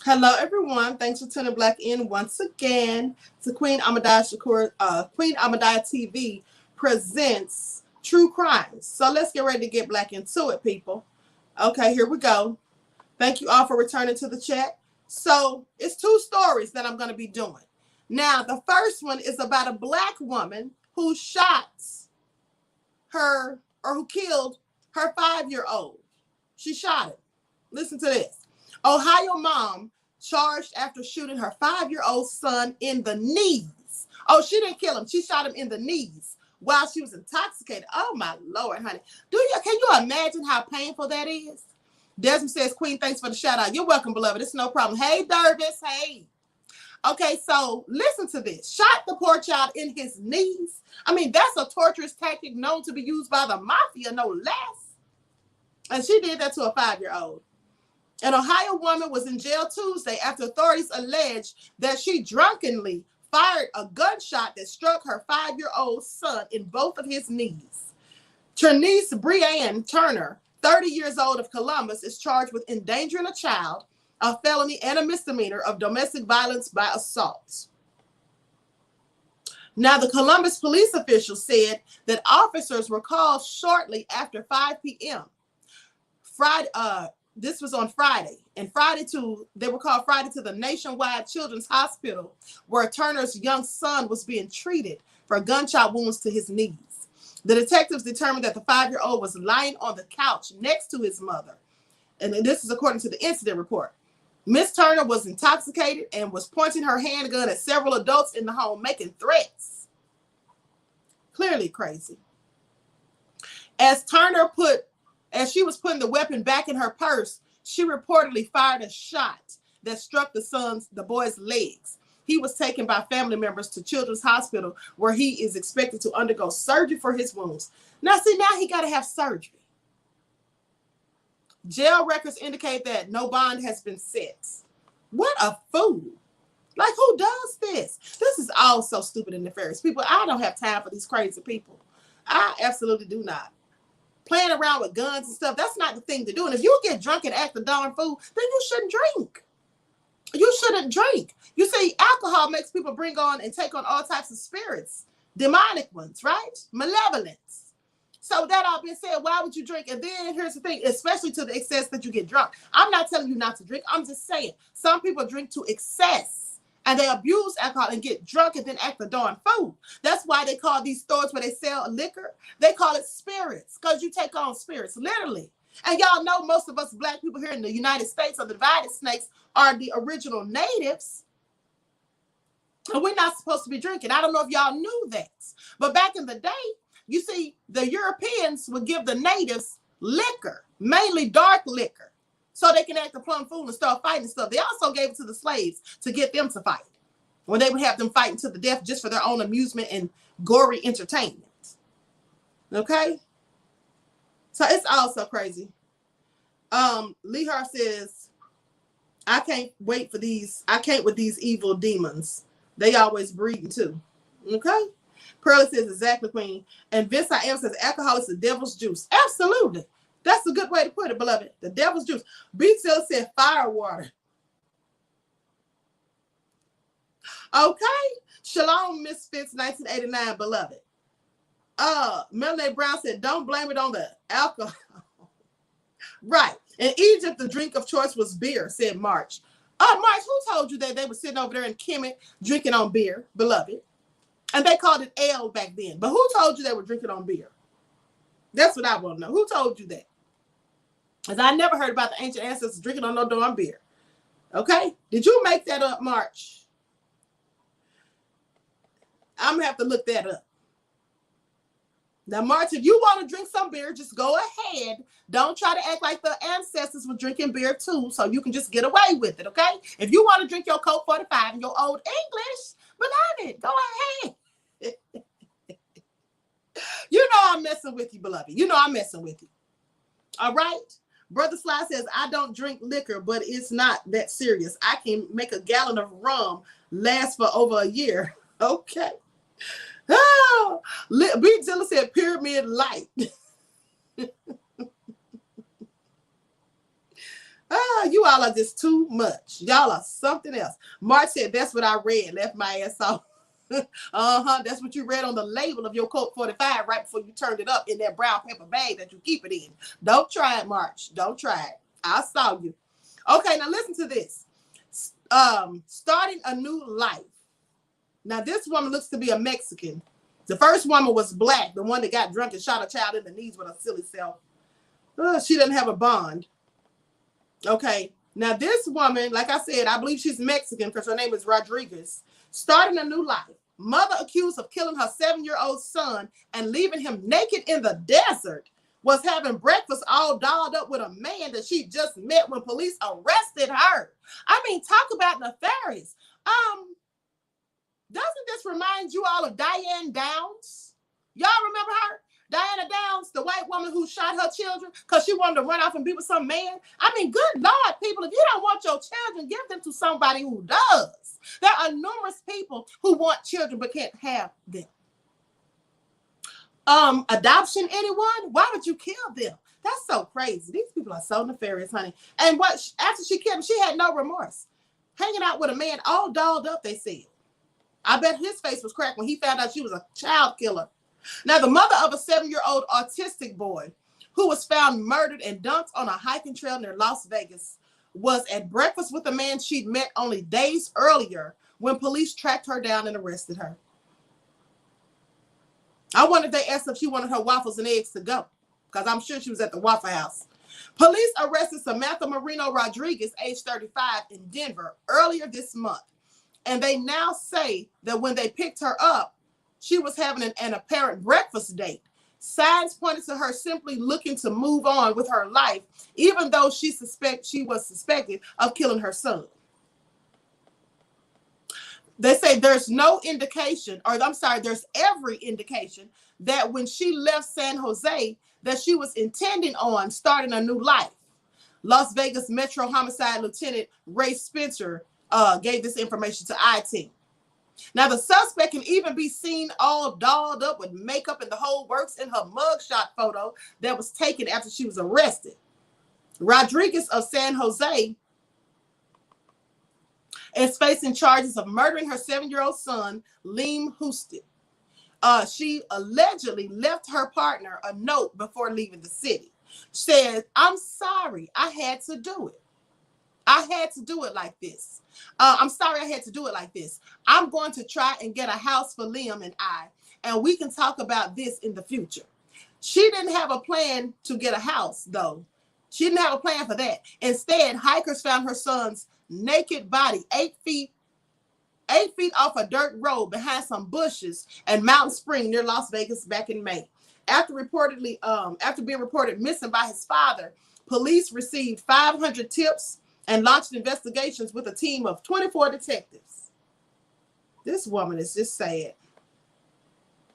Hello, everyone. Thanks for tuning Black in once again. To Queen Ahmadiyyah Shakur, Queen Ahmadiyyah TV presents True Crimes. So let's get ready to get Black into it, people. Okay, here we go. Thank you all for returning to the chat. So it's two stories that I'm going to be doing. Now, the first one is about a Black woman who shot her, or who killed her 5-year-old. She shot him. Listen to this. Ohio mom charged after shooting her 5-year-old son in the knees. Oh, she didn't kill him. She shot him in the knees while she was intoxicated. Oh, my Lord, honey. Can you imagine how painful that is? Desmond says, Queen, thanks for the shout out. You're welcome, beloved. It's no problem. Hey, Dervis. Hey. Okay, so listen to this. Shot the poor child in his knees. I mean, that's a torturous tactic known to be used by the mafia, no less. And she did that to a 5-year-old. An Ohio woman was in jail Tuesday after authorities alleged that she drunkenly fired a gunshot that struck her 5-year-old son in both of his knees. Trinice Breanne Turner, 30 years old, of Columbus, is charged with endangering a child, a felony, and a misdemeanor of domestic violence by assault. Now, the Columbus police official said that officers were called shortly after 5 p.m. This was on Friday, and they were called Friday to the Nationwide Children's Hospital, where Turner's young son was being treated for gunshot wounds to his knees. The detectives determined that the 5-year-old was lying on the couch next to his mother, and this is according to the incident report. Miss Turner was intoxicated and was pointing her handgun at several adults in the home, making threats. Clearly crazy. As she was putting the weapon back in her purse, she reportedly fired a shot that struck the boy's legs. He was taken by family members to Children's Hospital, where he is expected to undergo surgery for his wounds. Now he got to have surgery. Jail records indicate that no bond has been set. What a fool. Like, who does this? This is all so stupid and nefarious. People, I don't have time for these crazy people. I absolutely do not. Playing around with guns and stuff, that's not the thing to do. And if you get drunk and act a darn fool, then you shouldn't drink. You shouldn't drink. You see, alcohol makes people bring on and take on all types of spirits. Demonic ones, right? Malevolence. So that all being said, why would you drink? And then here's the thing, especially to the excess that you get drunk. I'm not telling you not to drink. I'm just saying some people drink to excess. And they abuse alcohol and get drunk and then act a darn fool. That's why they call these stores where they sell liquor, they call it spirits, because you take on spirits, literally. And y'all know most of us Black people here in the United States, or the divided snakes, are the original natives. And we're not supposed to be drinking. I don't know if y'all knew that. But back in the day, you see, the Europeans would give the natives liquor, mainly dark liquor, so they can act a plumb fool and start fighting and stuff. They also gave it to the slaves to get them to fight, when they would have them fighting to the death just for their own amusement and gory entertainment. Okay? So it's all so crazy. Lehar says, I can't with these evil demons. They always breeding too. Okay? Pearlie says, exactly, Queen. And Vince I Am says, alcohol is the devil's juice. Absolutely. That's a good way to put it, beloved. The devil's juice. Beatzell said fire water. Okay. Shalom, Misfits 1989, beloved. Melanie Brown said, don't blame it on the alcohol. Right. In Egypt, the drink of choice was beer, said March. March, who told you that they were sitting over there in Kemet drinking on beer, beloved? And they called it ale back then. But who told you they were drinking on beer? That's what I want to know. Who told you that? Because I never heard about the ancient ancestors drinking on no darn beer. Okay? Did you make that up, March? I'm going to have to look that up. Now, March, if you want to drink some beer, just go ahead. Don't try to act like the ancestors were drinking beer too, so you can just get away with it, okay? If you want to drink your Coke 45 and your Old English, beloved, go ahead. You know I'm messing with you, beloved. You know I'm messing with you. All right? Brother Sly says, I don't drink liquor, but it's not that serious. I can make a gallon of rum last for over a year. Okay. Oh, Big Zilla said pyramid light. You all are just too much. Y'all are something else. Mark said, that's what I read. Left my ass off. That's what you read on the label of your Colt 45 right before you turned it up in that brown paper bag that you keep it in. Don't try it, March. Don't try it. I saw you. Okay, now listen to this. Starting a new life. Now, this woman looks to be a Mexican. The first woman was black, the one that got drunk and shot a child in the knees with her silly self. She doesn't have a bond. Okay. Now, this woman, like I said, I believe she's Mexican because her name is Rodriguez. Starting a new life. Mother accused of killing her 7-year-old son and leaving him naked in the desert was having breakfast all dolled up with a man that she just met when police arrested her. I mean, talk about nefarious. Doesn't this remind you all of Diane Downs? Y'all remember her? Diana Downs, the white woman who shot her children because she wanted to run off and be with some man. I mean, good Lord, people, if you don't want your children, give them to somebody who does. There are numerous people who want children but can't have them. Adoption, anyone? Why would you kill them? That's so crazy. These people are so nefarious, honey. And after she killed him, she had no remorse. Hanging out with a man all dolled up, they said. I bet his face was cracked when he found out she was a child killer. Now, the mother of a 7-year-old autistic boy who was found murdered and dumped on a hiking trail near Las Vegas was at breakfast with a man she'd met only days earlier when police tracked her down and arrested her. I wonder if they asked if she wanted her waffles and eggs to go, because I'm sure she was at the Waffle House. Police arrested Samantha Moreno Rodriguez, age 35, in Denver earlier this month. And they now say that when they picked her up, she was having an apparent breakfast date. Signs pointed to her simply looking to move on with her life, even though she was suspected of killing her son. They say there's no indication, or I'm sorry, there's every indication that when she left San Jose, that she was intending on starting a new life. Las Vegas Metro Homicide Lieutenant Ray Spencer gave this information to I-Team. Now, the suspect can even be seen all dolled up with makeup and the whole works in her mugshot photo that was taken after she was arrested. Rodriguez of San Jose is facing charges of murdering her 7-year-old son, Liam Houston. She allegedly left her partner a note before leaving the city. Said, "I'm sorry, I had to do it. I had to do it like this. I'm sorry I had to do it like this. I'm going to try and get a house for Liam and we can talk about this in the future." She didn't have a plan to get a house, though. She didn't have a plan for that. Instead, hikers found her son's naked body 8 feet off a dirt road behind some bushes and Mountain Spring near Las Vegas back in May. After being reported missing by his father, police received 500 tips and launched investigations with a team of 24 detectives. This woman is just sad.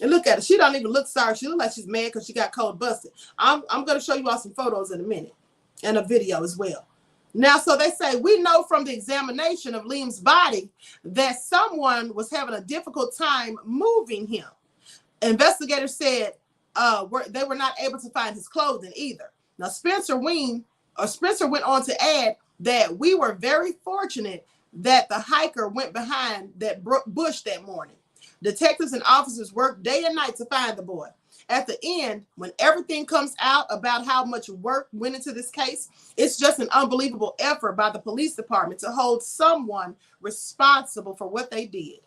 And look at her. She don't even look sorry. She looks like she's mad because she got cold busted. I'm going to show you all some photos in a minute and a video as well. Now, so they say, we know from the examination of Liam's body that someone was having a difficult time moving him. Investigators said they were not able to find his clothing either. Now, Spencer went on to add that we were very fortunate that the hiker went behind that bush that morning. Detectives and officers worked day and night to find the boy. At the end, when everything comes out about how much work went into this case, it's just an unbelievable effort by the police department to hold someone responsible for what they did.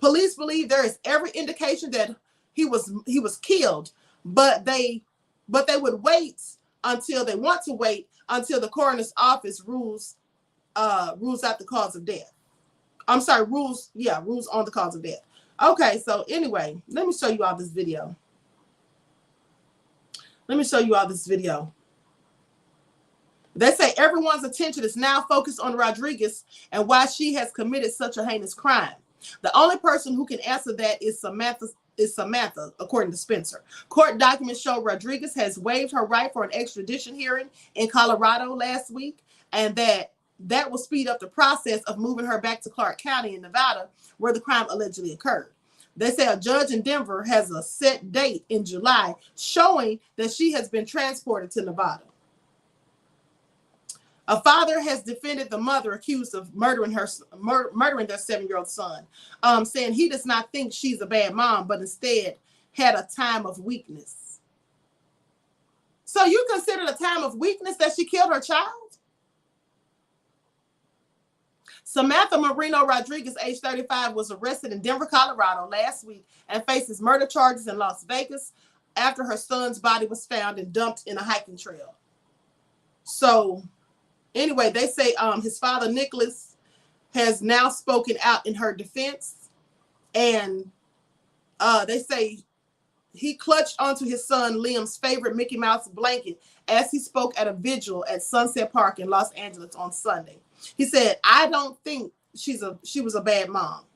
Police believe there is every indication that he was killed, but they would wait until they want to wait until the coroner's office rules out the cause of death. I'm sorry, rules on the cause of death. Okay, so anyway, let me show you all this video. They say everyone's attention is now focused on Rodriguez and why she has committed such a heinous crime. The only person who can answer that is Samantha, according to Spencer. Court documents show Rodriguez has waived her right for an extradition hearing in Colorado last week, and that will speed up the process of moving her back to Clark County in Nevada, where the crime allegedly occurred. They say a judge in Denver has a set date in July showing that she has been transported to Nevada. A father has defended the mother accused of murdering their 7-year-old son, saying he does not think she's a bad mom, but instead had a time of weakness. So you consider a time of weakness that she killed her child? Samantha Moreno Rodriguez, age 35, was arrested in Denver, Colorado last week and faces murder charges in Las Vegas after her son's body was found and dumped in a hiking trail. So anyway, they say his father, Nicholas, has now spoken out in her defense. And they say he clutched onto his son Liam's favorite Mickey Mouse blanket as he spoke at a vigil at Sunset Park in Los Angeles on Sunday. He said, "I don't think she was a bad mom.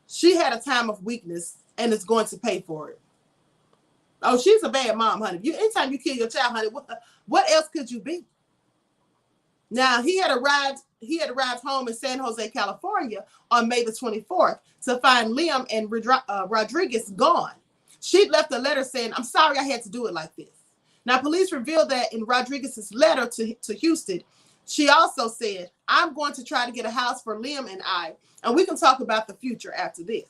She had a time of weakness and is going to pay for it." Oh, she's a bad mom, honey. Anytime you kill your child, honey, what else could you be? Now, he had arrived home in San Jose, California on May the 24th to find Liam and Rodriguez gone. She'd left a letter saying, "I'm sorry I had to do it like this." Now, police revealed that in Rodriguez's letter to Houston, she also said, "I'm going to try to get a house for Liam and I, and we can talk about the future after this."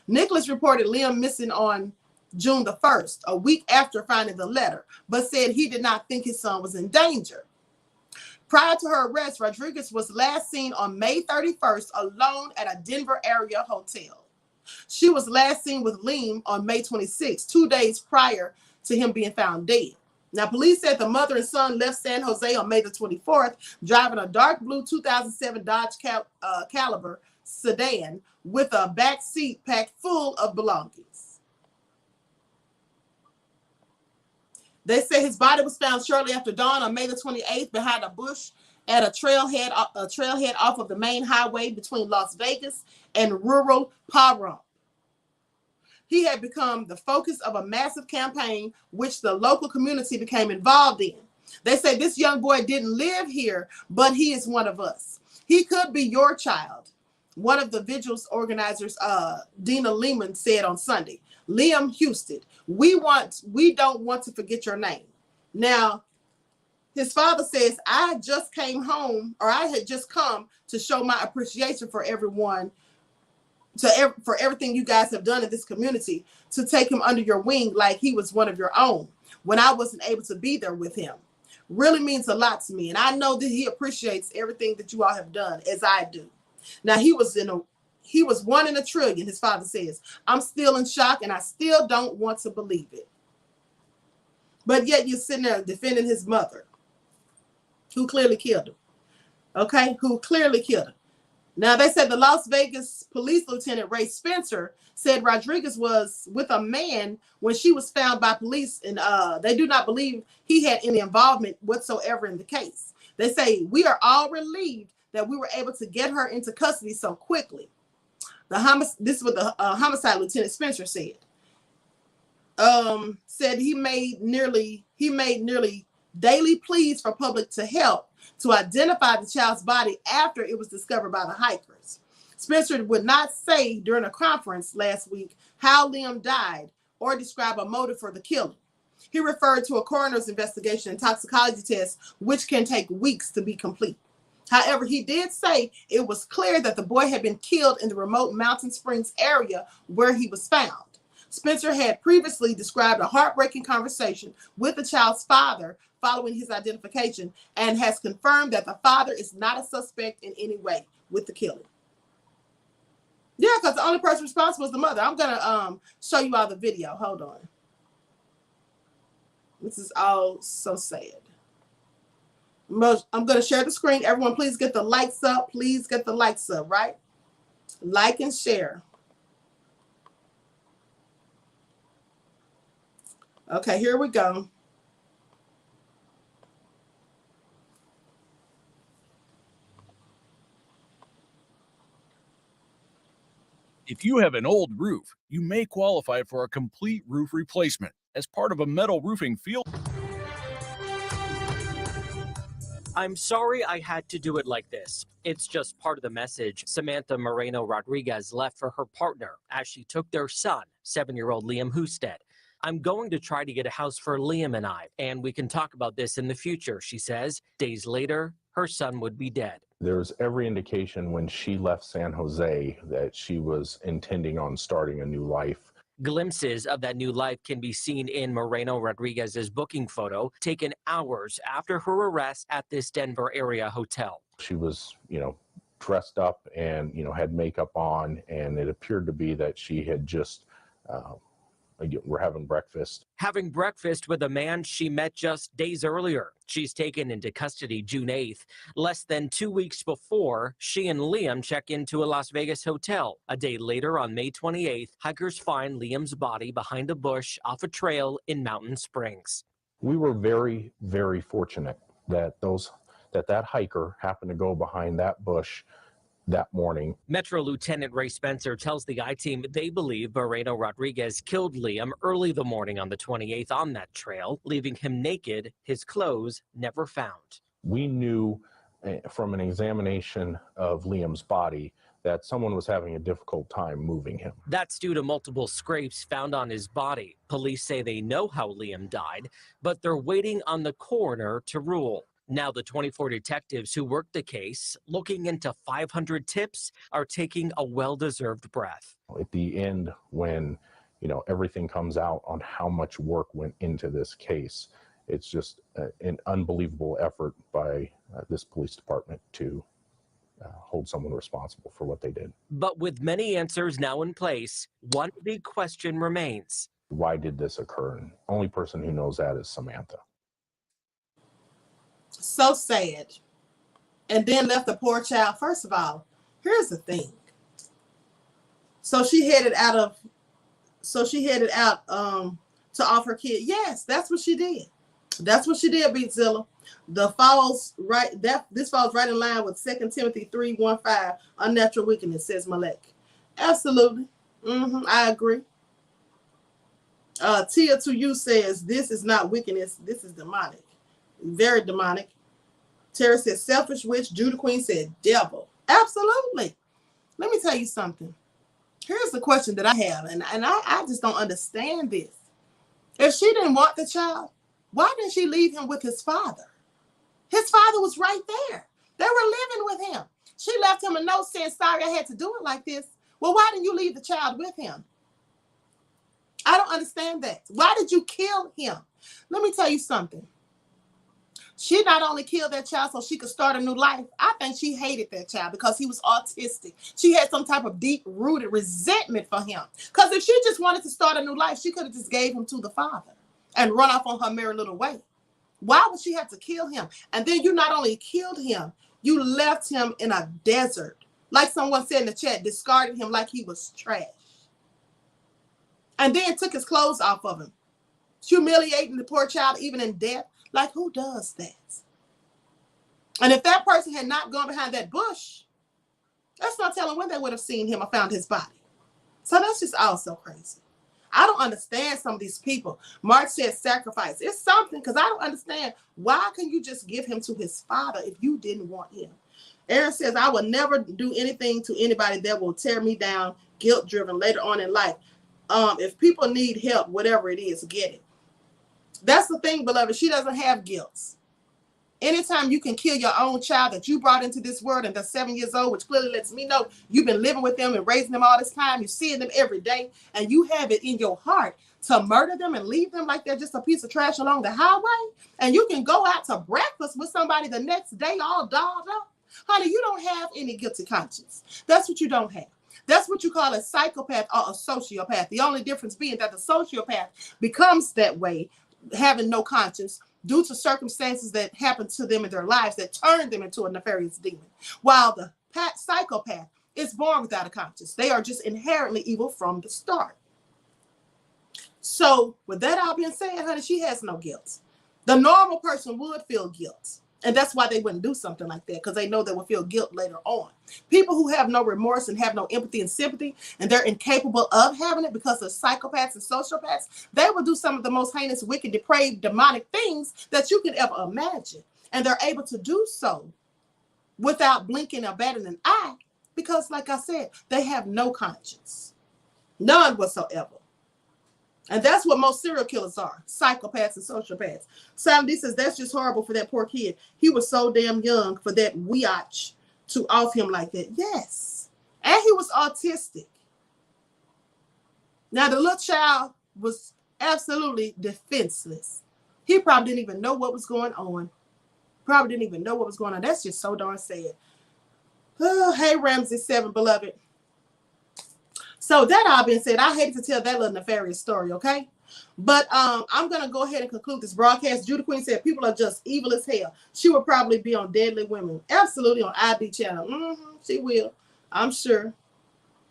Nicholas reported Liam missing on June the 1st, a week after finding the letter, but said he did not think his son was in danger. Prior to her arrest, Rodriguez was last seen on May 31st alone at a Denver area hotel. She was last seen with Liam on May 26th, 2 days prior to him being found dead. Now, police said the mother and son left San Jose on May the 24th, driving a dark blue 2007 Dodge Caliber sedan with a back seat packed full of belongings. They say his body was found shortly after dawn on May the 28th behind a bush at a trailhead off of the main highway between Las Vegas and rural Pahrump. He had become the focus of a massive campaign, which the local community became involved in. They say this young boy didn't live here, but he is one of us. He could be your child. One of the vigil's organizers, Dina Lehman, said on Sunday. Liam Houston, we don't want to forget your name. Now, his father says, I had just come to show my appreciation for everyone, for everything you guys have done in this community, to take him under your wing like he was one of your own when I wasn't able to be there with him. Really means a lot to me. And I know that he appreciates everything that you all have done, as I do. Now, he was one in a trillion, his father says. I'm still in shock and I still don't want to believe it. But yet you're sitting there defending his mother, who clearly killed him. Okay, who clearly killed him. Now, they said the Las Vegas police lieutenant, Ray Spencer, said Rodriguez was with a man when she was found by police, and they do not believe he had any involvement whatsoever in the case. They say, we are all relieved that we were able to get her into custody so quickly. This is what the homicide lieutenant Spencer said. Said he made nearly daily pleas for public to help to identify the child's body after it was discovered by the hikers. Spencer would not say during a conference last week how Liam died or describe a motive for the killing. He referred to a coroner's investigation and toxicology test, which can take weeks to be complete. However, he did say it was clear that the boy had been killed in the remote Mountain Springs area where he was found. Spencer had previously described a heartbreaking conversation with the child's father following his identification and has confirmed that the father is not a suspect in any way with the killing. Yeah, because the only person responsible is the mother. I'm going to show you all the video. Hold on. This is all so sad. I'm going to share the screen. Everyone, please get the likes up. Please get the likes up, right? Like and share. Okay, here we go. If you have an old roof, you may qualify for a complete roof replacement as part of a metal roofing field. I'm sorry I had to do it like this. It's just part of the message Samantha Moreno Rodriguez left for her partner as she took their son, 7-year-old Liam Houston. I'm going to try to get a house for Liam and I, and we can talk about this in the future, she says. Days later, her son would be dead. There was every indication when she left San Jose that she was intending on starting a new life. Glimpses of that new life can be seen in Moreno Rodriguez's booking photo, taken hours after her arrest at this Denver area hotel. She was, dressed up and, had makeup on, and it appeared to be that she had just, we're having breakfast. Having breakfast with a man she met just days earlier. She's taken into custody June 8th, less than 2 weeks before she and Liam check into a Las Vegas hotel. A day later, on May 28th, hikers find Liam's body behind a bush off a trail in Mountain Springs. We were very, very fortunate that that hiker happened to go behind that bush that morning. Metro Lieutenant Ray Spencer tells the I-Team they believe Moreno Rodriguez killed Liam early the morning on the 28th on that trail, leaving him naked, his clothes never found. We knew from an examination of Liam's body that someone was having a difficult time moving him. That's due to multiple scrapes found on his body. Police say they know how Liam died, but they're waiting on the coroner to rule. Now the 24 detectives who worked the case, looking into 500 tips, are taking a well-deserved breath. At the end, when everything comes out on how much work went into this case, it's just an unbelievable effort by this police department to hold someone responsible for what they did. But with many answers now in place, one big question remains. Why did this occur? And the only person who knows that is Samantha. So sad. And then left the poor child. First of all, here's the thing. So she headed out to off her kid. Yes, that's what she did. That's what she did, Beatzilla. This falls right in line with 2 Timothy 3:1-5, unnatural wickedness, says Malek. Absolutely. I agree. Tia to you says this is not wickedness, this is demonic. Very demonic. Terry said selfish witch. Judah Queen said devil. Absolutely. Let me tell you something. Here's the question that I have, and I just don't understand this. If she didn't want the child, why didn't she leave him with his father? His father was right there. They were living with him. She left him a note saying, sorry, I had to do it like this. Well, why didn't you leave the child with him? I don't understand that. Why did you kill him? Let me tell you something. She not only killed that child so she could start a new life, I think she hated that child because he was autistic. She had some type of deep-rooted resentment for him. Because if she just wanted to start a new life, she could have just gave him to the father and run off on her merry little way. Why would she have to kill him? And then you not only killed him, you left him in a desert. Like someone said in the chat, discarded him like he was trash. And then took his clothes off of him. Humiliating the poor child even in death. Like, who does that? And if that person had not gone behind that bush, that's not telling when they would have seen him or found his body. So that's just also crazy. I don't understand some of these people. Mark said sacrifice. It's something because I don't understand. Why can you just give him to his father if you didn't want him? Aaron says, I will never do anything to anybody that will tear me down, guilt-driven later on in life. If people need help, whatever it is, get it. That's the thing, beloved. She doesn't have guilt. Anytime you can kill your own child that you brought into this world and they're 7 years old, which clearly lets me know you've been living with them and raising them all this time. You're seeing them every day, and you have it in your heart to murder them and leave them like they're just a piece of trash along the highway. And you can go out to breakfast with somebody the next day all dolled up. Honey, you don't have any guilty conscience. That's what you don't have. That's what you call a psychopath or a sociopath. The only difference being that the sociopath becomes that way, having no conscience due to circumstances that happen to them in their lives that turn them into a nefarious demon. While the psychopath is born without a conscience. They are just inherently evil from the start. So with that all being said, honey, she has no guilt. The normal person would feel guilt. And that's why they wouldn't do something like that, because they know they will feel guilt later on. People who have no remorse and have no empathy and sympathy, and they're incapable of having it because of psychopaths and sociopaths, they will do some of the most heinous, wicked, depraved, demonic things that you can ever imagine. And they're able to do so without blinking or batting an eye because, like I said, they have no conscience. None whatsoever. And that's what most serial killers are, psychopaths and sociopaths. Samantha says, that's just horrible for that poor kid. He was so damn young for that weotch to off him like that. Yes. And he was autistic. Now, the little child was absolutely defenseless. He probably didn't even know what was going on. That's just so darn sad. Oh, hey, Ramsey 7, beloved. So that all being said, I hate to tell that little nefarious story, okay? But I'm going to go ahead and conclude this broadcast. Judah Queen said people are just evil as hell. She will probably be on Deadly Women. Absolutely on IB channel. She will, I'm sure.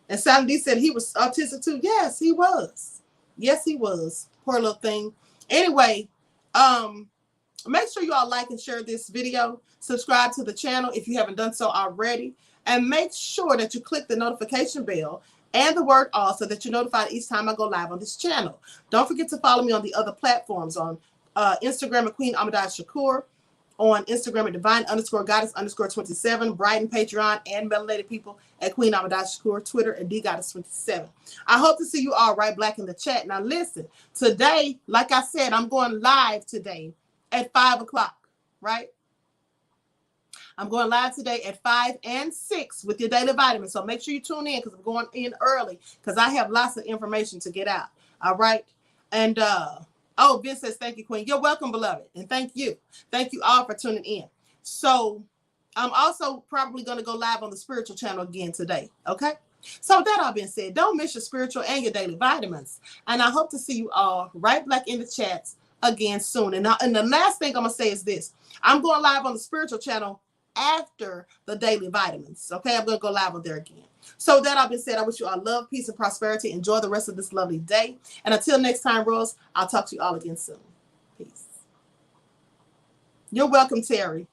And Sandy said he was autistic too. Yes, he was. Yes, he was. Poor little thing. Anyway, make sure you all like and share this video. Subscribe to the channel if you haven't done so already. And make sure that you click the notification bell and the word all so that you're notified each time I go live on this channel. Don't forget to follow me on the other platforms, on Instagram at QueenAhmadiyyah, on Instagram at divine_goddess_27, Brighton, Patreon, and melanated people at QueenAhmadiyyah, Twitter at dgoddess27. I hope to see you all right black in the chat. Now listen, today, like I said, I'm going live today at 5 o'clock, right? I'm going live today at 5 and 6 with your daily vitamin. So make sure you tune in because I'm going in early because I have lots of information to get out. All right. And oh, Vince says, thank you, Queen. You're welcome, beloved. And thank you. Thank you all for tuning in. So I'm also probably going to go live on the spiritual channel again today. Okay. So that all being said, don't miss your spiritual and your daily vitamins. And I hope to see you all right back in the chats again soon. And the last thing I'm going to say is this. I'm going live on the spiritual channel after the daily vitamins. Okay, I'm going to go live on there again. So that all being said, I wish you all love, peace, and prosperity. Enjoy the rest of this lovely day. And until next time, Rose, I'll talk to you all again soon. Peace. You're welcome, Terry.